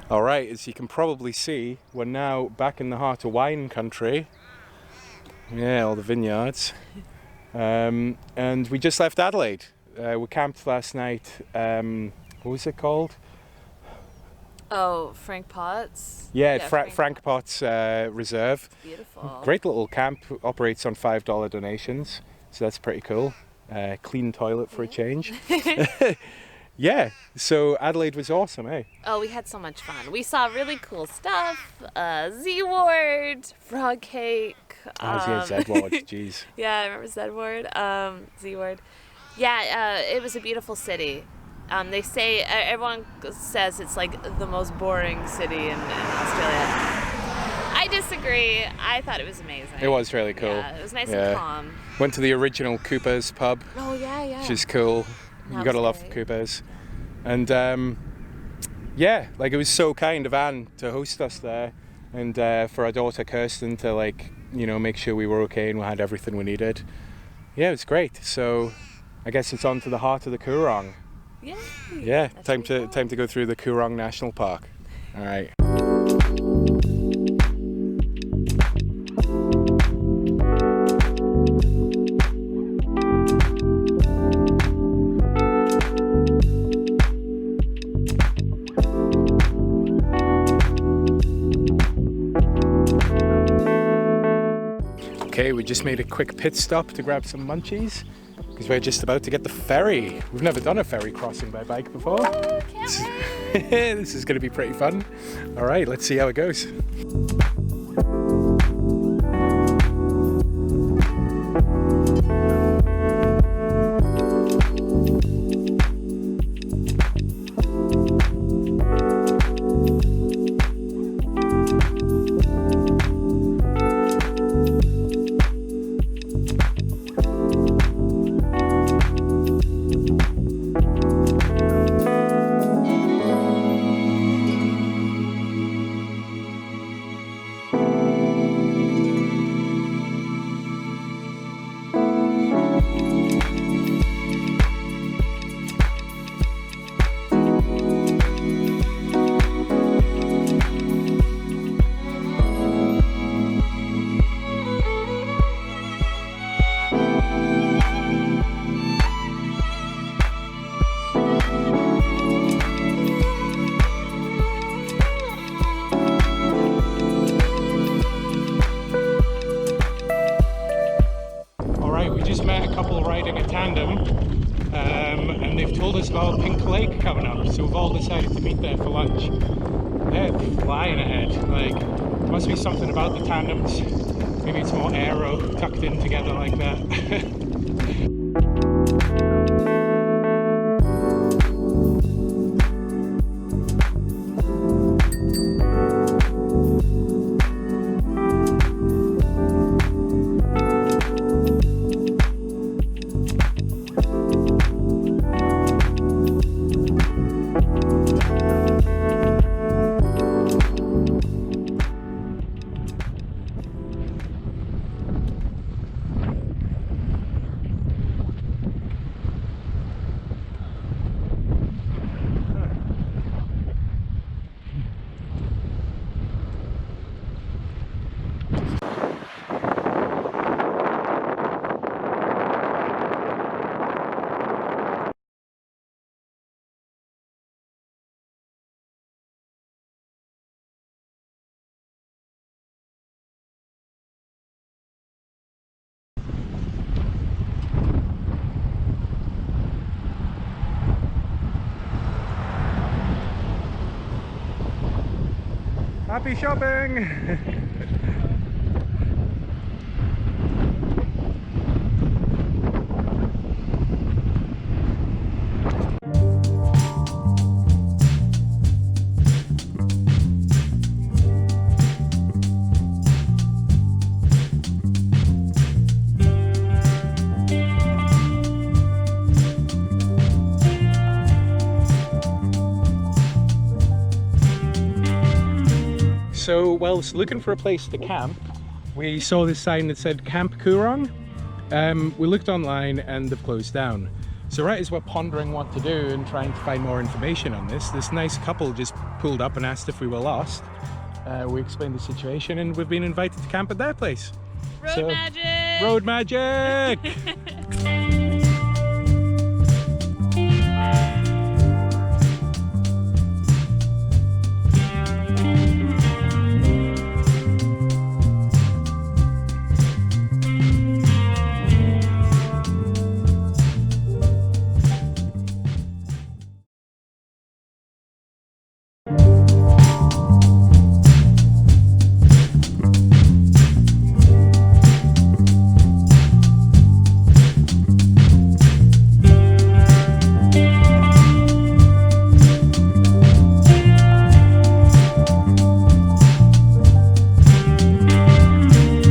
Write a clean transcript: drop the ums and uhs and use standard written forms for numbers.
Alright, as you can probably see, we're now back in the heart of wine country. Yeah, all the vineyards. And we just left Adelaide. We camped last night. What was it called? Oh, Frank Potts? Yeah, Frank Potts Reserve. Beautiful. Great little camp, operates on $5 donations, so that's pretty cool. Clean toilet for a change. Yeah, so Adelaide was awesome, eh? Oh, we had so much fun. We saw really cool stuff. Z-Ward, frog cake. Yeah, Z-Ward, jeez. Yeah, I remember Z-Ward. Z-Ward. Yeah, it was a beautiful city. They say, everyone says it's like the most boring city in Australia. I disagree. I thought it was amazing. It was really cool. Yeah, it was nice and calm. Went to the original Cooper's pub. Oh, yeah. Which is cool. You gotta love Cooper's. And yeah, like it was so kind of Anne to host us there, and for our daughter Kirsten to make sure we were okay and we had everything we needed. Yeah, it was great. So I guess it's on to the heart of the Coorong. Yay. Yeah, time to go through the Coorong National Park. All right. Okay, we just made a quick pit stop to grab some munchies because we're just about to get the ferry. We've never done a ferry crossing by bike before. Oh, can't wait. This is going to be pretty fun. All right, let's see how it goes. Riding a tandem, and they've told us about Pink Lake coming up, so we've all decided to meet there for lunch. They're flying ahead. There must be something about the tandems. Maybe it's more aero, tucked in together like that. Happy shopping! So, whilst looking for a place to camp, we saw this sign that said Camp Coorong. We looked online and they've closed down. So right as we're pondering what to do and trying to find more information on this nice couple just pulled up and asked if we were lost. We explained the situation and we've been invited to camp at their place. Road magic! Road magic!